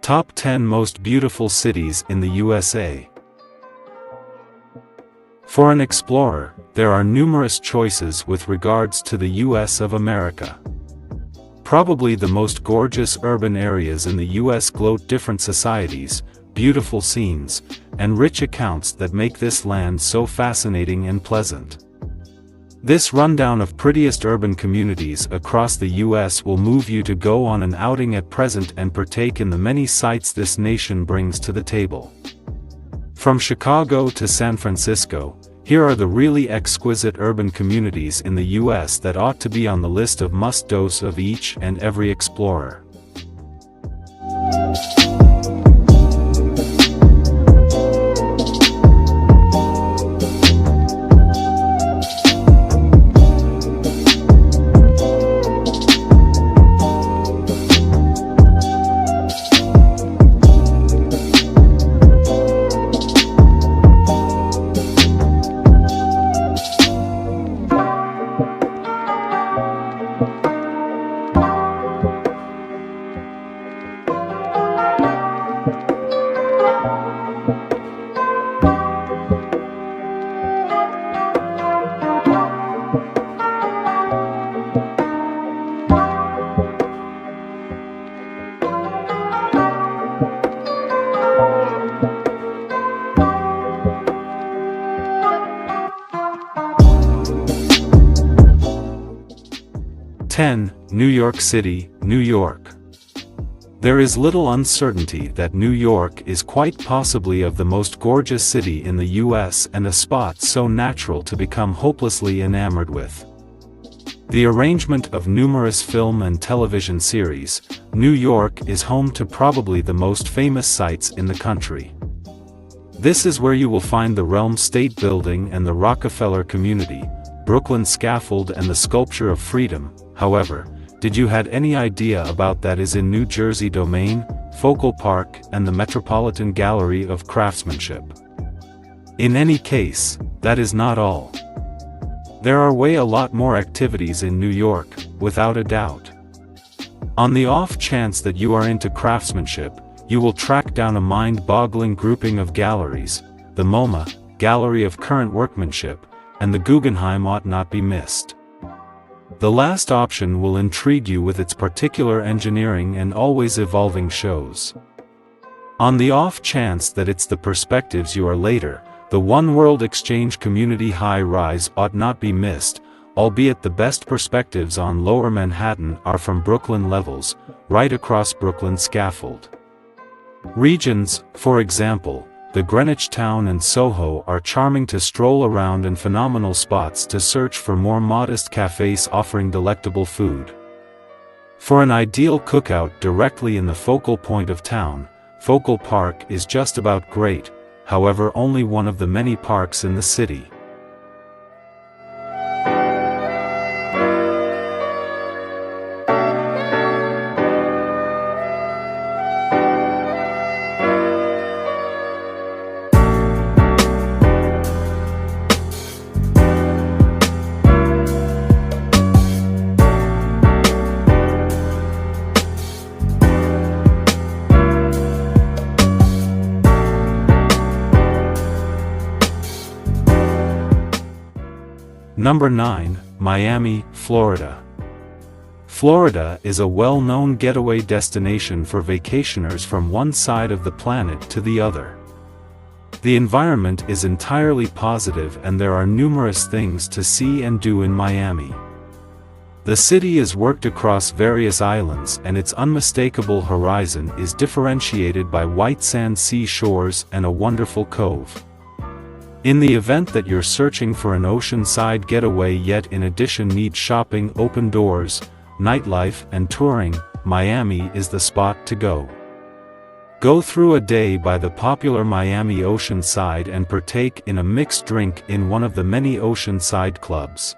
Top 10 Most Beautiful Cities in the USA. For an explorer, there are numerous choices with regards to the US of America. Probably the most gorgeous urban areas in the US gloat different societies, beautiful scenes, and rich accounts that make this land so fascinating and pleasant. This rundown of prettiest urban communities across the US will move you to go on an outing at present and partake in the many sights this nation brings to the table. From Chicago to San Francisco, here are the really exquisite urban communities in the US that ought to be on the list of must-dos of each and every explorer. New York City, New York. There is little uncertainty that New York is quite possibly of the most gorgeous city in the US and a spot so natural to become hopelessly enamored with. The arrangement of numerous film and television series, New York is home to probably the most famous sights in the country. This is where you will find the Realm State Building and the Rockefeller Community, Brooklyn Scaffold and the Sculpture of Freedom. However, did you had any idea about that is in New Jersey Domain, Focal Park and the Metropolitan Gallery of Craftsmanship? In any case, that is not all. There are a lot more activities in New York, without a doubt. On the off chance that you are into craftsmanship, you will track down a mind-boggling grouping of galleries. The MoMA, Gallery of Current Workmanship, and the Guggenheim ought not be missed. The last option will intrigue you with its particular engineering and always evolving shows. On the off chance that it's the perspectives you are later, the One World Exchange Community High-Rise ought not be missed, albeit the best perspectives on Lower Manhattan are from Brooklyn levels, right across Brooklyn Scaffold. Regions, for example, the Greenwich Town and Soho are charming to stroll around and phenomenal spots to search for more modest cafes offering delectable food. For an ideal cookout directly in the focal point of town, Focal Park is just about great, however only one of the many parks in the city. Number 9, Miami, Florida. Florida is a well-known getaway destination for vacationers from one side of the planet to the other. The environment is entirely positive and there are numerous things to see and do in Miami. The city is worked across various islands and its unmistakable horizon is differentiated by white sand seashores and a wonderful cove. In the event that you're searching for an oceanside getaway yet in addition need shopping, open doors, nightlife and touring, Miami is the spot to go. Go through a day by the popular Miami Oceanside and partake in a mixed drink in one of the many oceanside clubs.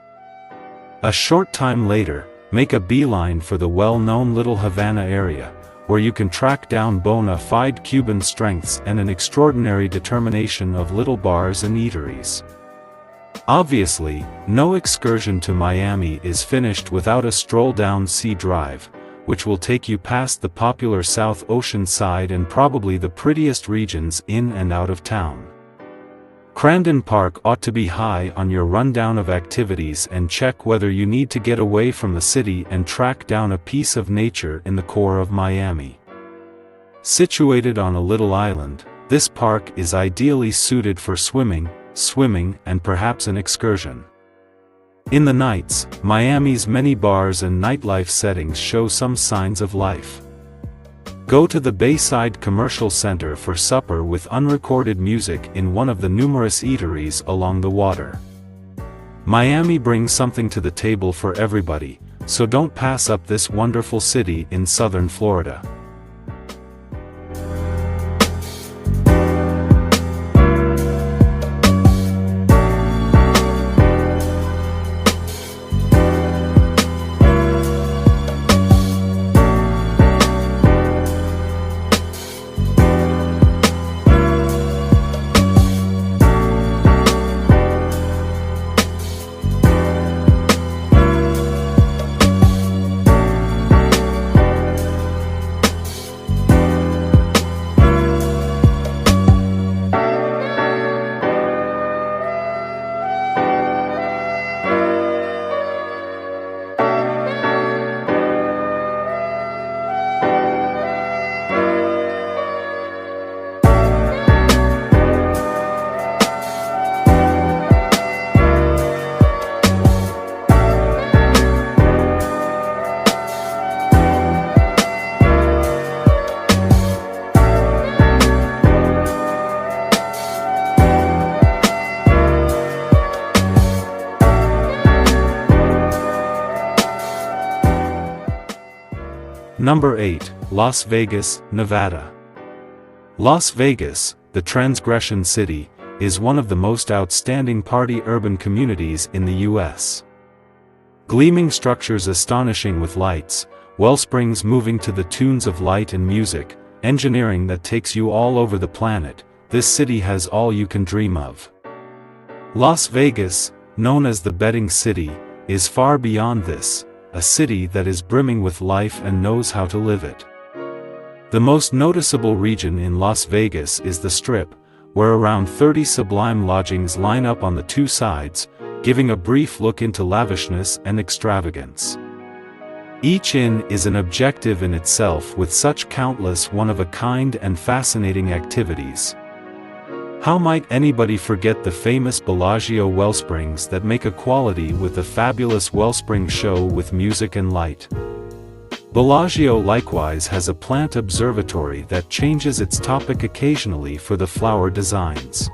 A short time later, make a beeline for the well-known Little Havana area, where you can track down bona fide Cuban strengths and an extraordinary determination of little bars and eateries. Obviously, no excursion to Miami is finished without a stroll down Sea Drive, which will take you past the popular South Ocean side and probably the prettiest regions in and out of town. Crandon Park ought to be high on your rundown of activities, and check whether you need to get away from the city and track down a piece of nature in the core of Miami. Situated on a little island, this park is ideally suited for swimming, and perhaps an excursion. In the nights, Miami's many bars and nightlife settings show some signs of life. Go to the Bayside Commercial Center for supper with unrecorded music in one of the numerous eateries along the water. Miami brings something to the table for everybody, so don't pass up this wonderful city in southern Florida. Number 8, Las Vegas, Nevada. Las Vegas, the transgression city, is one of the most outstanding party urban communities in the U.S. Gleaming structures astonishing with lights, wellsprings moving to the tunes of light and music, engineering that takes you all over the planet, this city has all you can dream of. Las Vegas, known as the betting city, is far beyond this, a city that is brimming with life and knows how to live it. The most noticeable region in Las Vegas is the Strip, where around 30 sublime lodgings line up on the two sides, giving a brief look into lavishness and extravagance. Each inn is an objective in itself, with such countless one-of-a-kind and fascinating activities. How might anybody forget the famous Bellagio Wellsprings that make equality with the fabulous Wellspring Show with music and light? Bellagio likewise has a plant observatory that changes its topic occasionally for the flower designs.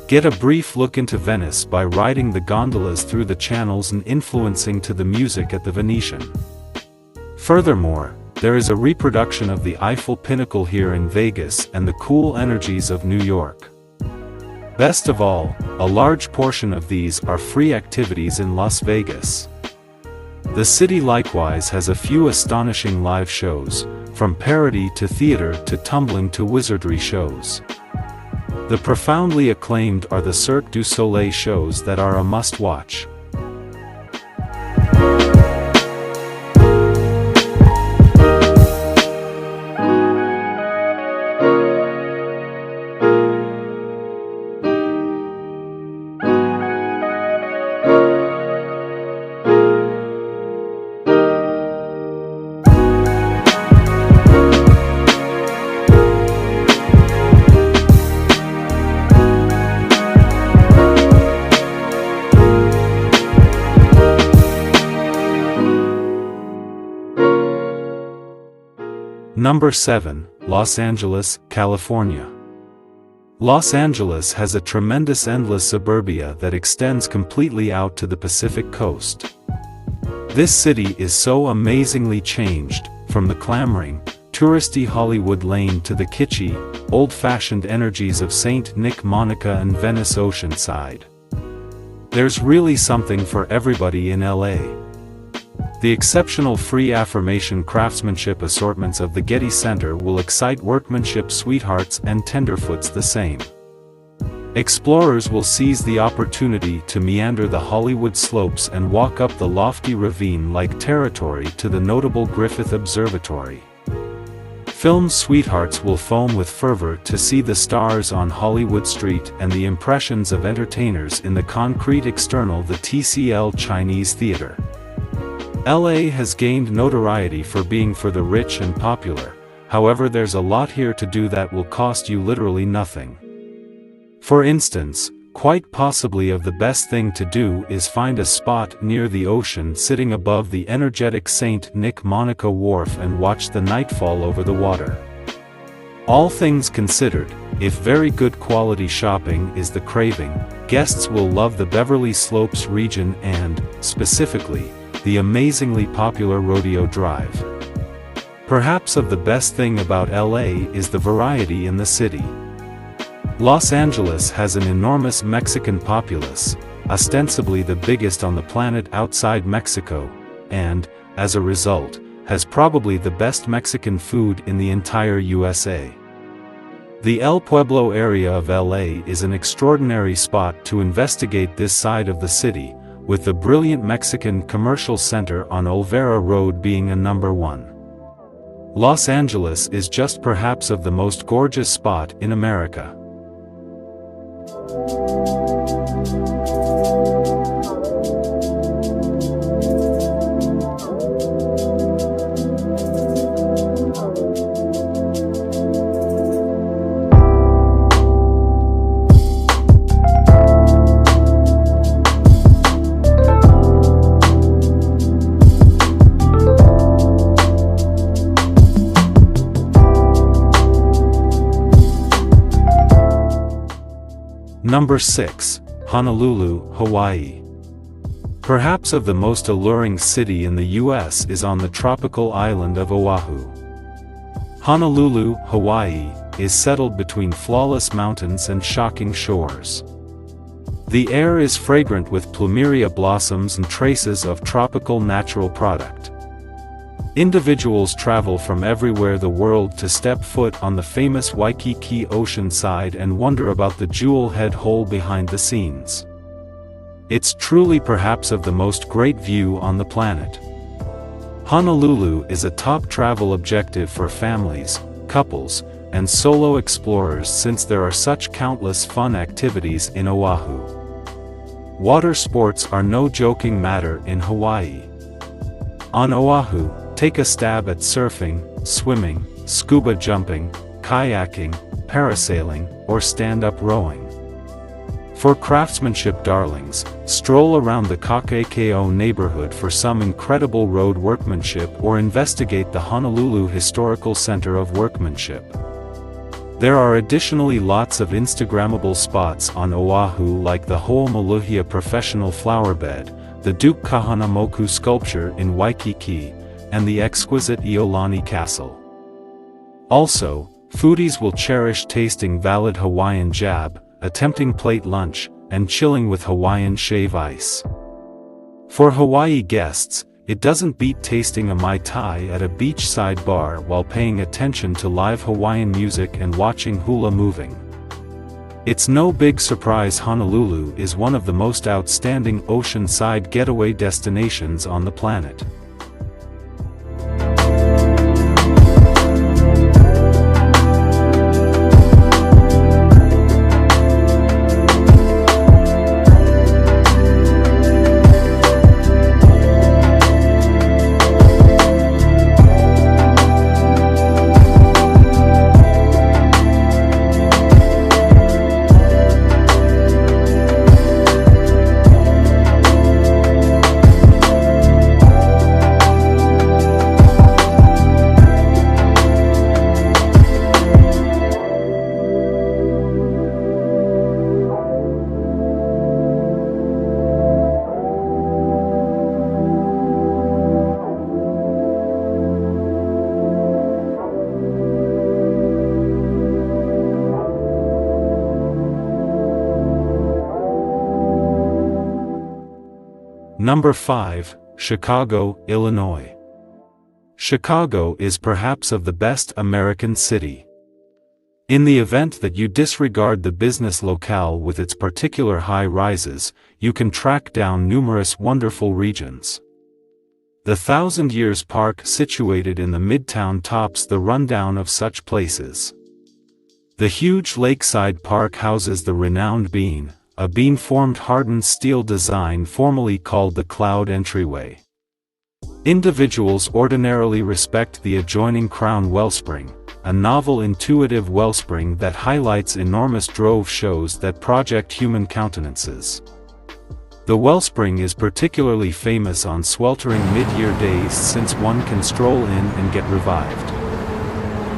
Get a brief look into Venice by riding the gondolas through the channels and influencing to the music at the Venetian. Furthermore, there is a reproduction of the Eiffel Pinnacle here in Vegas and the cool energies of New York. Best of all, a large portion of these are free activities in Las Vegas. The city likewise has a few astonishing live shows, from parody to theater to tumbling to wizardry shows. The profoundly acclaimed are the Cirque du Soleil shows that are a must-watch. Number 7, Los Angeles, California. Los Angeles has a tremendous endless suburbia that extends completely out to the Pacific coast. This city is so amazingly changed, from the clamoring, touristy Hollywood lane to the kitschy, old-fashioned energies of St. Nick, Monica and Venice Oceanside. There's really something for everybody in LA. The exceptional free affirmation craftsmanship assortments of the Getty Center will excite workmanship sweethearts and tenderfoots the same. Explorers will seize the opportunity to meander the Hollywood slopes and walk up the lofty ravine-like territory to the notable Griffith Observatory. Film sweethearts will foam with fervor to see the stars on Hollywood Street and the impressions of entertainers in the concrete external the TCL Chinese Theater. LA has gained notoriety for being for the rich and popular, however there's a lot here to do that will cost you literally nothing. For instance, quite possibly the best thing to do is find a spot near the ocean sitting above the energetic St. Nick Monaco Wharf and watch the nightfall over the water. All things considered, if very good quality shopping is the craving, guests will love the Beverly Slopes region and, specifically, the amazingly popular Rodeo Drive. Perhaps the best thing about LA is the variety in the city. Los Angeles has an enormous Mexican populace, ostensibly the biggest on the planet outside Mexico, and, as a result, has probably the best Mexican food in the entire USA. The El Pueblo area of LA is an extraordinary spot to investigate this side of the city, with the brilliant Mexican commercial center on Olvera Road being a number one. Los Angeles is just perhaps the most gorgeous spot in America. Number 6. Honolulu, Hawaii. Perhaps the most alluring city in the US is on the tropical island of Oahu. Honolulu, Hawaii, is settled between flawless mountains and shocking shores. The air is fragrant with plumeria blossoms and traces of tropical natural product. Individuals travel from everywhere the world to step foot on the famous Waikiki ocean side and wonder about the jewel head hole behind the scenes. It's truly perhaps the most great view on the planet. Honolulu is a top travel objective for families, couples, and solo explorers since there are such countless fun activities in Oahu. Water sports are no joking matter in Hawaii. On Oahu, take a stab at surfing, swimming, scuba jumping, kayaking, parasailing, or stand-up rowing. For craftsmanship darlings, stroll around the Kakekeo neighborhood for some incredible road workmanship or investigate the Honolulu Historical Center of Workmanship. There are additionally lots of Instagrammable spots on Oahu like the Ho'omoluhia Professional Flower Bed, the Duke Kahanamoku sculpture in Waikiki, and the exquisite Iolani Castle. Also, foodies will cherish tasting valid Hawaiian jab, attempting plate lunch, and chilling with Hawaiian shave ice. For Hawaii guests, it doesn't beat tasting a Mai Tai at a beachside bar while paying attention to live Hawaiian music and watching hula moving. It's no big surprise Honolulu is one of the most outstanding oceanside getaway destinations on the planet. Number 5, Chicago, Illinois. Chicago is perhaps the best American city. In the event that you disregard the business locale with its particular high rises, you can track down numerous wonderful regions. The Thousand Years Park situated in the Midtown tops the rundown of such places. The huge lakeside park houses the renowned bean, a beam-formed hardened steel design formerly called the Cloud Entryway. Individuals ordinarily respect the adjoining Crown Wellspring, a novel intuitive wellspring that highlights enormous drove shows that project human countenances. The wellspring is particularly famous on sweltering mid-year days since one can stroll in and get revived.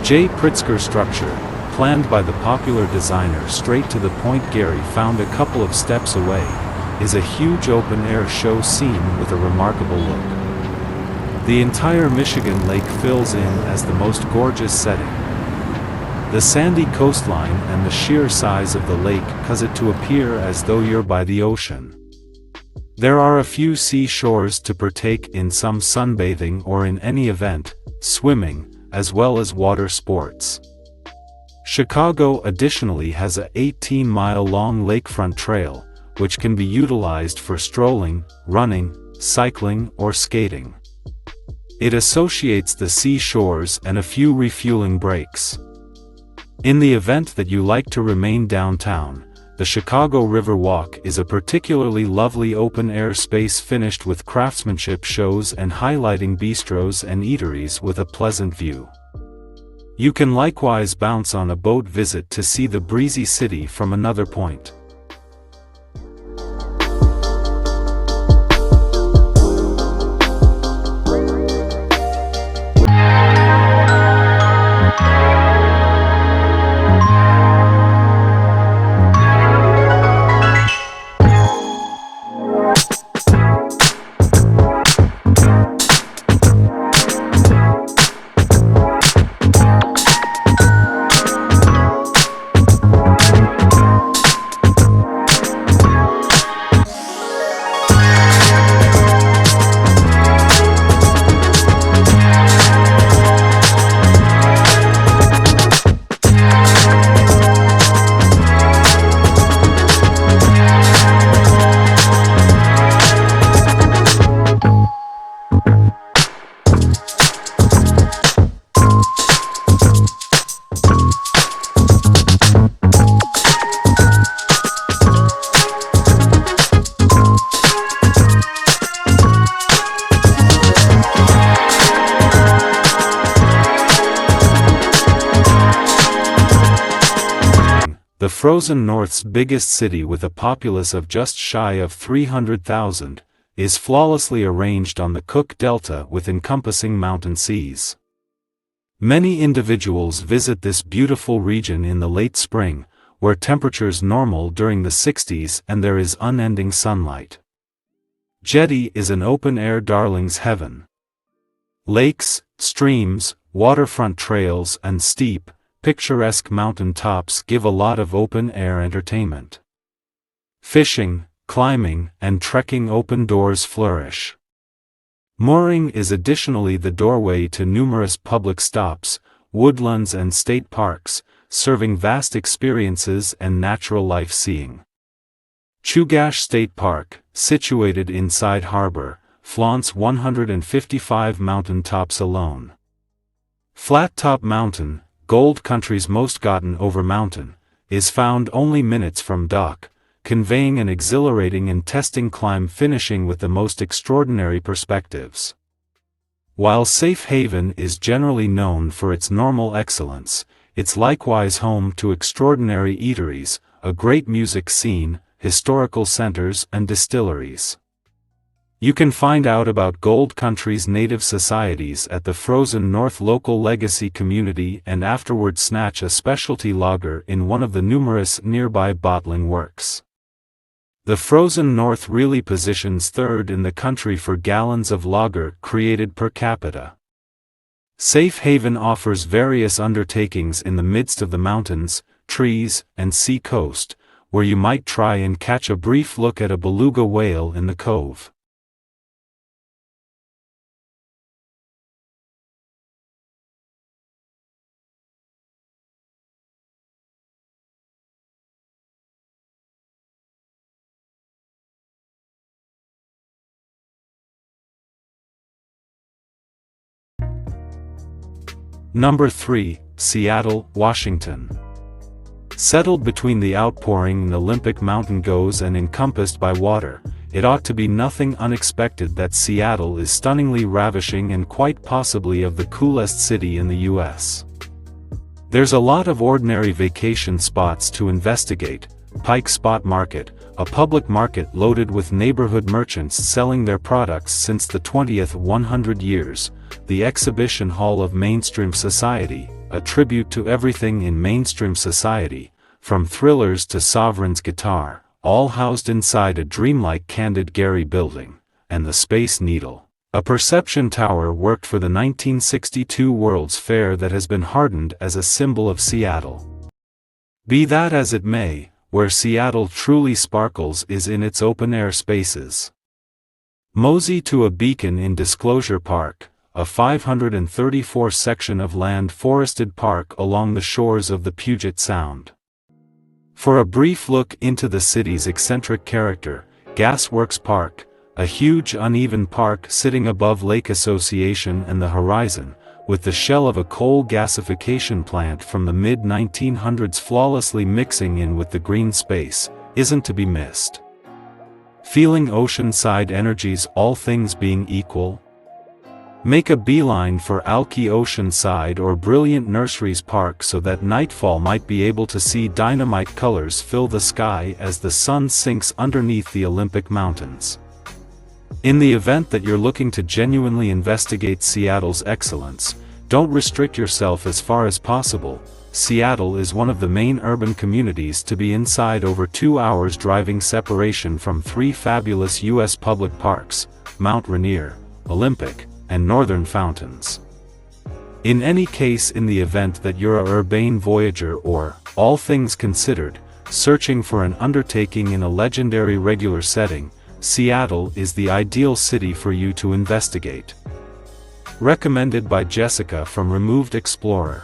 J. Pritzker structure, planned by the popular designer Straight to the Point Gary found a couple of steps away, is a huge open-air show scene with a remarkable look. The entire Michigan Lake fills in as the most gorgeous setting. The sandy coastline and the sheer size of the lake cause it to appear as though you're by the ocean. There are a few seashores to partake in some sunbathing or in any event, swimming, as well as water sports. Chicago additionally has a 18-mile-long lakefront trail, which can be utilized for strolling, running, cycling, or skating. It associates the seashores and a few refueling breaks. In the event that you like to remain downtown, the Chicago River Walk is a particularly lovely open-air space finished with craftsmanship shows and highlighting bistros and eateries with a pleasant view. You can likewise bounce on a boat visit to see the breezy city from another point. The frozen North's biggest city with a populace of just shy of 300,000, is flawlessly arranged on the Cook Delta with encompassing mountain seas. Many individuals visit this beautiful region in the late spring, where temperatures normal during the 60s and there is unending sunlight. Jetty is an open-air darling's heaven. Lakes, streams, waterfront trails and steep, picturesque mountain tops give a lot of open-air entertainment. Fishing, climbing, and trekking open doors flourish. Mooring is additionally the doorway to numerous public stops, woodlands and state parks, serving vast experiences and natural life seeing. Chugach State Park, situated inside harbor, flaunts 155 mountain tops alone. Flat Top Mountain, Gold Country's most gotten-over mountain, is found only minutes from dock, conveying an exhilarating and testing climb finishing with the most extraordinary perspectives. While Safe Haven is generally known for its normal excellence, it's likewise home to extraordinary eateries, a great music scene, historical centers and distilleries. You can find out about Gold Country's native societies at the Frozen North Local Legacy Community and afterward snatch a specialty lager in one of the numerous nearby bottling works. The Frozen North really positions third in the country for gallons of lager created per capita. Safe Haven offers various undertakings in the midst of the mountains, trees, and sea coast, where you might try and catch a brief look at a beluga whale in the cove. Number 3, Seattle, Washington. Settled between the outpouring and Olympic mountain goes and encompassed by water, it ought to be nothing unexpected that Seattle is stunningly ravishing and quite possibly of the coolest city in the US. There's a lot of ordinary vacation spots to investigate: Pike Spot Market, a public market loaded with neighborhood merchants selling their products since the 20th 100 years, the Exhibition Hall of Mainstream Society, a tribute to everything in mainstream society, from thrillers to Sovereign's guitar, all housed inside a dreamlike Candid Gary building, and the Space Needle, a perception tower worked for the 1962 World's Fair that has been hardened as a symbol of Seattle. Be that as it may, where Seattle truly sparkles is in its open-air spaces. Mosey to a beacon in Disclosure Park, a 534 section of land forested park along the shores of the Puget Sound. For a brief look into the city's eccentric character, Gasworks Park, a huge uneven park sitting above Lake Association and the horizon, with the shell of a coal gasification plant from the mid-1900s flawlessly mixing in with the green space, isn't to be missed. Feeling oceanside energies, all things being equal? Make a beeline for Alki Oceanside or Brilliant Nurseries Park so that nightfall might be able to see dynamite colors fill the sky as the sun sinks underneath the Olympic Mountains. In the event that you're looking to genuinely investigate Seattle's excellence, don't restrict yourself as far as possible. Seattle is one of the main urban communities to be inside over 2 hours driving separation from 3 fabulous U.S. public parks: Mount Rainier, Olympic, and Northern Fountains. In any case, in the event that you're a urbane voyager or, all things considered, searching for an undertaking in a legendary regular setting, Seattle is the ideal city for you to investigate. Recommended by Jessica from Removed Explorer.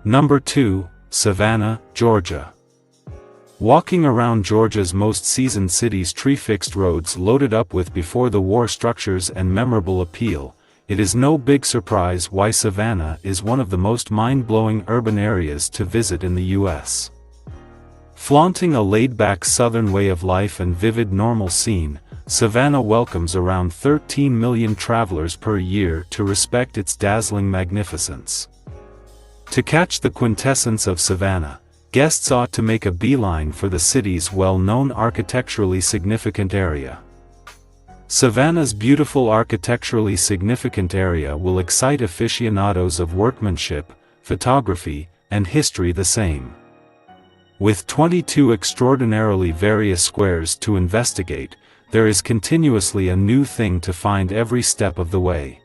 Number 2, Savannah, Georgia. Walking around Georgia's most seasoned city's tree-fixed roads loaded up with before the war structures and memorable appeal, it is no big surprise why Savannah is one of the most mind-blowing urban areas to visit in the U.S. Flaunting a laid-back southern way of life and vivid normal scene, Savannah welcomes around 13 million travelers per year to respect its dazzling magnificence. To catch the quintessence of Savannah, guests ought to make a beeline for the city's well-known architecturally significant area. Savannah's beautiful architecturally significant area will excite aficionados of workmanship, photography, and history the same. With 22 extraordinarily various squares to investigate, there is continuously a new thing to find every step of the way.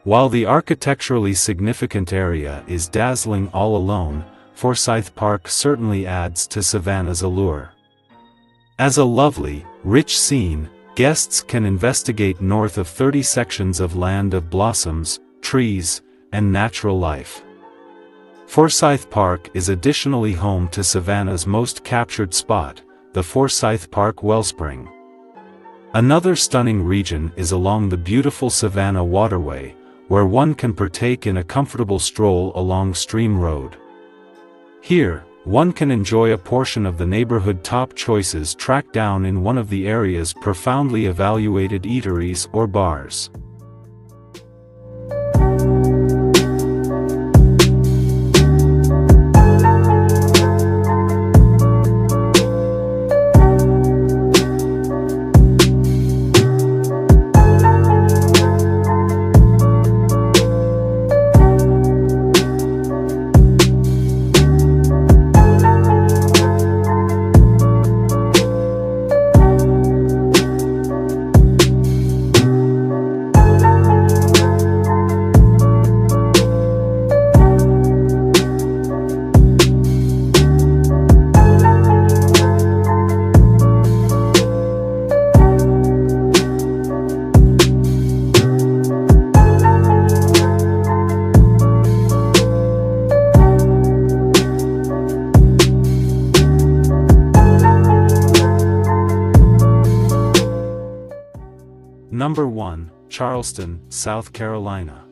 While the architecturally significant area is dazzling all alone, Forsyth Park certainly adds to Savannah's allure. As a lovely, rich scene, guests can investigate north of 30 sections of land of blossoms, trees, and natural life. Forsyth Park is additionally home to Savannah's most captured spot, the Forsyth Park Wellspring. Another stunning region is along the beautiful Savannah Waterway, where one can partake in a comfortable stroll along Stream Road. Here, one can enjoy a portion of the neighborhood top choices tracked down in one of the area's profoundly evaluated eateries or bars. Number 1, Charleston, South Carolina.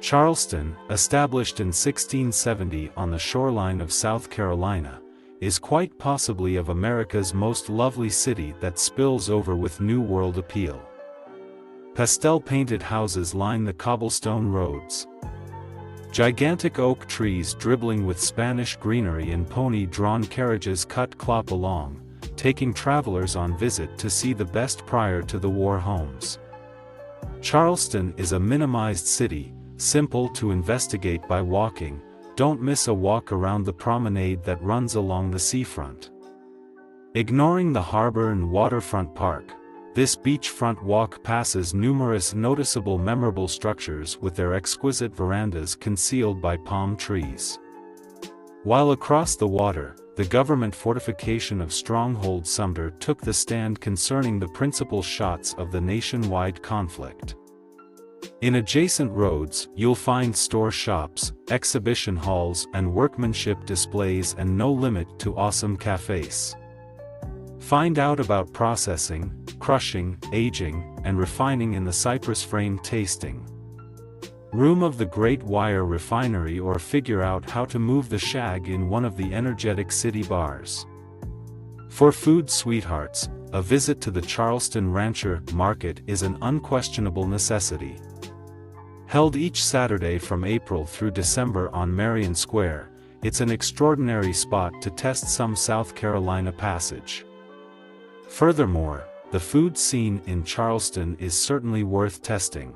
Charleston, established in 1670 on the shoreline of South Carolina, is quite possibly of America's most lovely city that spills over with New World appeal. Pastel-painted houses line the cobblestone roads. Gigantic oak trees dribbling with Spanish greenery and pony-drawn carriages cut clop along, taking travelers on visit to see the best prior to the war homes. Charleston is a minimized city, simple to investigate by walking. Don't miss a walk around the promenade that runs along the seafront. Ignoring the harbor and waterfront park, this beachfront walk passes numerous noticeable memorable structures with their exquisite verandas concealed by palm trees. While across the water, the government fortification of Stronghold Sumter took the stand concerning the principal shots of the nationwide conflict. In adjacent roads, you'll find store shops, exhibition halls and workmanship displays and no limit to awesome cafes. Find out about processing, crushing, aging, and refining in the Cypress Frame tasting room of the Great Wire Refinery, or figure out how to move the shag in one of the energetic city bars. For food sweethearts, a visit to the Charleston Rancher Market is an unquestionable necessity. Held each Saturday from April through December on Marion Square, it's an extraordinary spot to test some South Carolina passage. Furthermore, the food scene in Charleston is certainly worth testing.